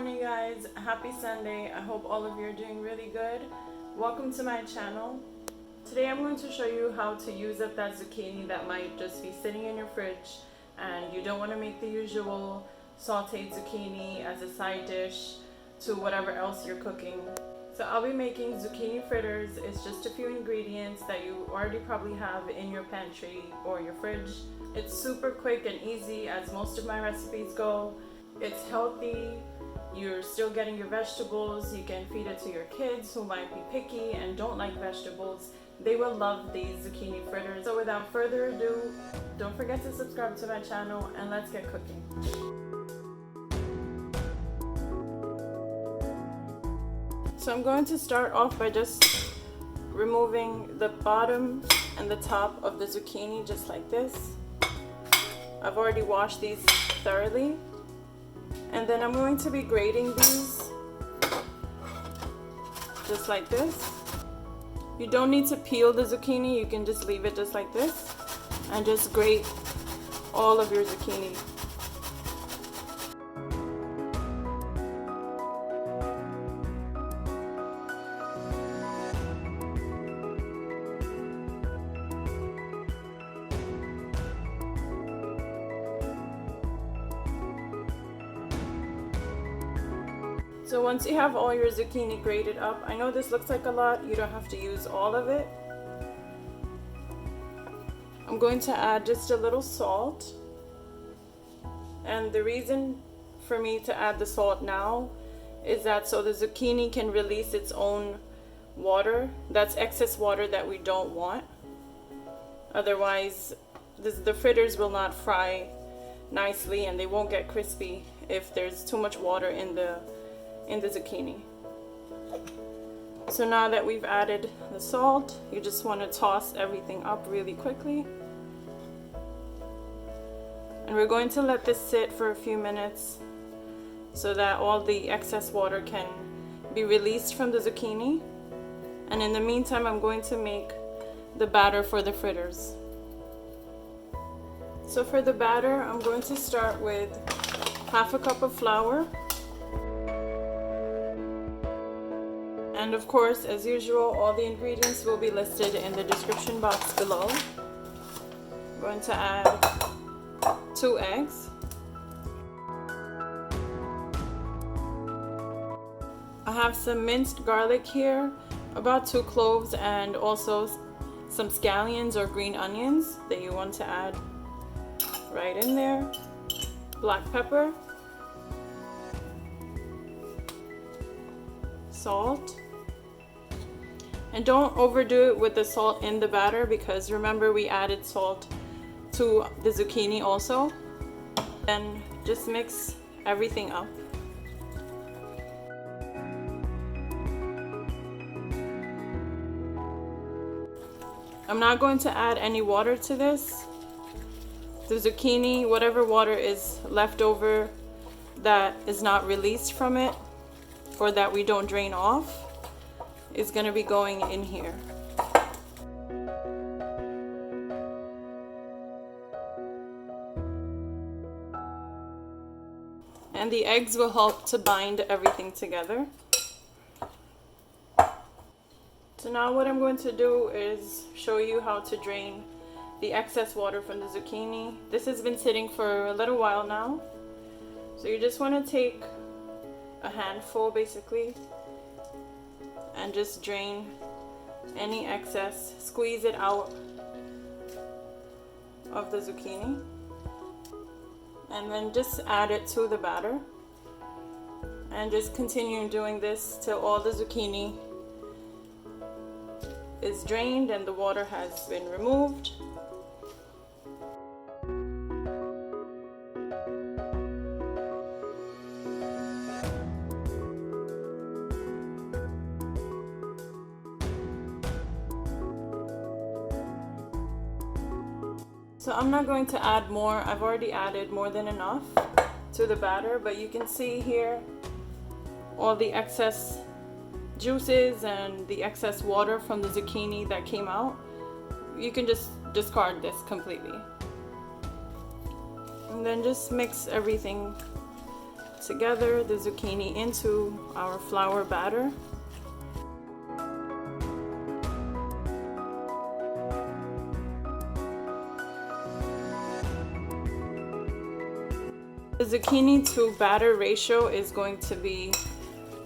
morning, guys. Happy Sunday. I hope all of you are doing really good. Welcome to my channel. Today I'm going to show you how to use up that zucchini that might just be sitting in your fridge and you don't want to make the usual sauteed zucchini as a side dish to whatever else you're cooking. So I'll be making zucchini fritters. It's just a few ingredients that you already probably have in your pantry or your fridge. It's super quick and easy as most of my recipes go. It's healthy. You're still getting your vegetables. You can feed it to your kids who might be picky and don't like vegetables. They will love these zucchini fritters. So without further ado, don't forget to subscribe to my channel and let's get cooking. So I'm going to start off by just removing the bottom and the top of the zucchini just like this. I've already washed these thoroughly. And then I'm going to be grating these just like this. You don't need to peel the zucchini, you can just leave it just like this and just grate all of your zucchini. So once you have all your zucchini grated up, I know this looks like a lot, you don't have to use all of it. I'm going to add just a little salt. And the reason for me to add the salt now is that so the zucchini can release its own water. That's excess water that we don't want. Otherwise, the fritters will not fry nicely and they won't get crispy if there's too much water in the zucchini. So now that we've added the salt, you just want to toss everything up really quickly. And we're going to let this sit for a few minutes so that all the excess water can be released from the zucchini. And in the meantime, I'm going to make the batter for the fritters. So for the batter, I'm going to start with half a cup of flour. And of course, as usual, all the ingredients will be listed in the description box below. I'm going to add 2 eggs. I have some minced garlic here, about 2 cloves, and also some scallions or green onions that you want to add right in there. Black pepper, salt. And don't overdo it with the salt in the batter because remember we added salt to the zucchini also. And just mix everything up. I'm not going to add any water to this. The zucchini, whatever water is left over that is not released from it or that we don't drain off, is going to be going in here. And the eggs will help to bind everything together. So now what I'm going to do is show you how to drain the excess water from the zucchini. This has been sitting for a little while now. So you just want to take a handful basically and just drain any excess, squeeze it out of the zucchini, and then just add it to the batter and just continue doing this till all the zucchini is drained and the water has been removed. So I'm not going to add more. I've already added more than enough to the batter, but you can see here all the excess juices and the excess water from the zucchini that came out. You can just discard this completely. And then just mix everything together the zucchini into our flour batter. The zucchini to batter ratio is going to be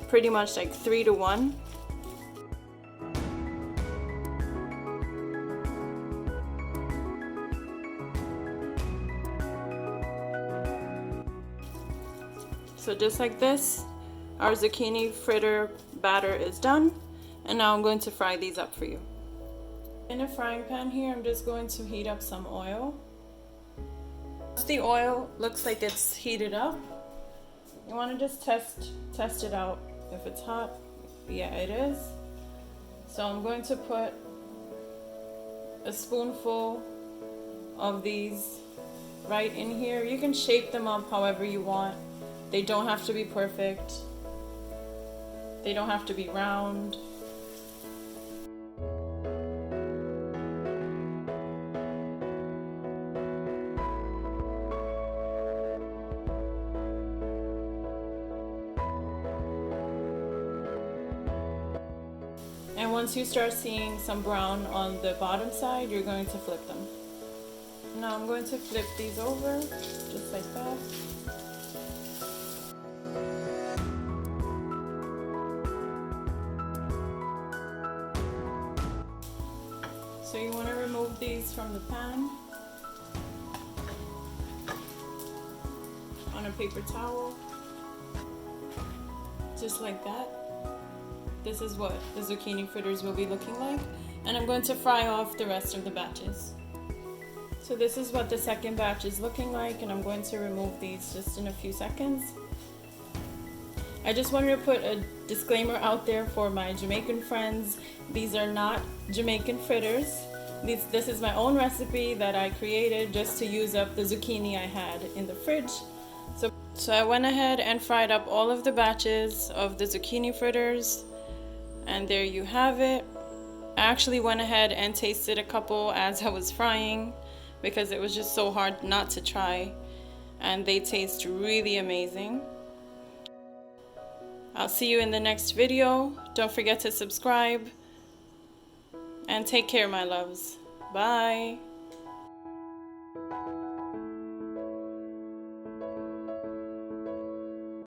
pretty much like 3 to 1. So just like this, our zucchini fritter batter is done, and now I'm going to fry these up for you. In a frying pan here, I'm just going to heat up some oil. Once the oil looks like it's heated up, you want to just test it out. If it's hot, yeah, it is. So I'm going to put a spoonful of these right in here. You can shape them up however you want. They don't have to be perfect. They don't have to be round. And once you start seeing some brown on the bottom side, you're going to flip them. Now I'm going to flip these over, just like that. So you want to remove these from the pan on a paper towel, just like that. This is what the zucchini fritters will be looking like, and I'm going to fry off the rest of the batches. So this is what the second batch is looking like, and I'm going to remove these just in a few seconds. I just wanted to put a disclaimer out there for my Jamaican friends. These are not Jamaican fritters. This is my own recipe that I created just to use up the zucchini I had in the fridge. So I went ahead and fried up all of the batches of the zucchini fritters, and there you have it. I actually went ahead and tasted a couple as I was frying because it was just so hard not to try, and they taste really amazing. I'll see you in the next video. Don't forget to subscribe, and take care, my loves. Bye.